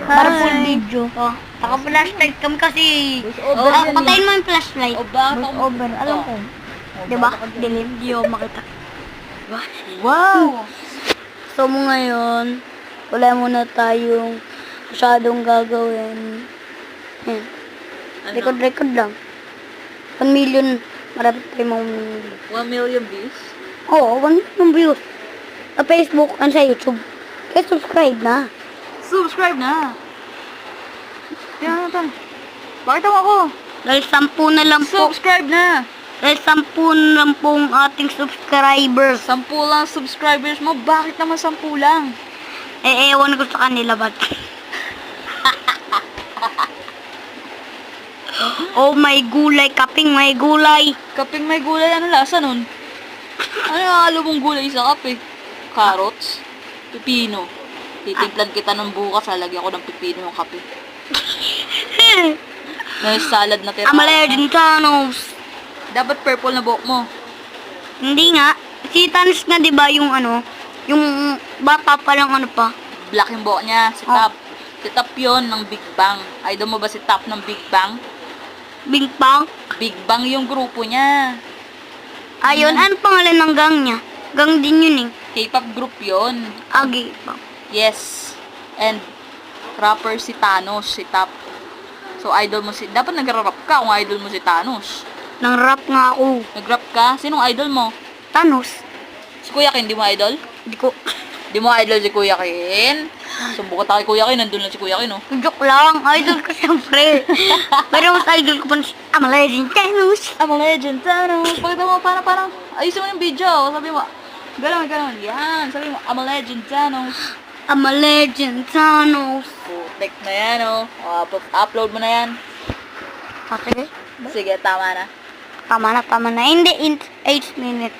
Para full video. Naka-flashlight kami kasi. Patayin mo yung flashlight. Over. Alam ko. Diba? Dilim. Di ako makita. Wow! So mo ngayon, wala muna tayong masyadong gagawin. Yan. Record lang. 1 million. Marami tayo mga 1 million views? Oo, 1 million views. Sa Facebook and sa YouTube. Kaya subscribe na. Subscribe na! Yan natin. Bakit ako? Dahil 10 na lang po. Subscribe na! Dahil 10 na lang pong ating subscribers. 10 lang subscribers mo. Bakit naman 10 lang? Ewan ko sa kanila ba't. Oh my gulay, kaping may gulay. Kaping may gulay, ano lasa nun? Ano yung halo mong gulay sa kape? Carrots? Pipino. Titimplan kita ng bukas, lalagyan ko ng pipino yung kape. May salad na tira. Amalagin Thanos. Dapat purple na buhok mo. Hindi nga. Si Thanos nga diba yung ano, yung bata pa lang ano pa. Black yung buhok niya, si Tap. Si Tap yun ng Big Bang. Idol mo ba si Tap ng Big Bang? Big Bang. Big Bang yung grupo niya. Ayun, ano pangalan ng gang niya? Gang din yun eh. K-pop group yun. Agi pa. Yes. And rapper si Thanos, si Tap. So idol mo si... Dapat nag-rap ka kung idol mo si Thanos. Nang rap nga ako. Nag-rap ka? Sinong idol mo? Thanos. Si Kuya Kin, di mo idol? Hindi ko. Di mo idol si Kuya Kin? Subukan tayo kay Kuya Kin, nandun lang si Kuya Kin, oh. Joke lang. Idol ko siyempre. Pero mas idol ko pa na si Amalagin Thanos. I'm a legend, Thanos. Pakita mo, parang, ayusin mo yung video. Sabi mo, gano'n. Yan. Sabi mo, I'm a legend, Thanos. Amalagin Thanos. Putek na yan, oh. Upload mo na yan. Okay. Sige, tama na. Tama na. Hindi, in 8 minutes.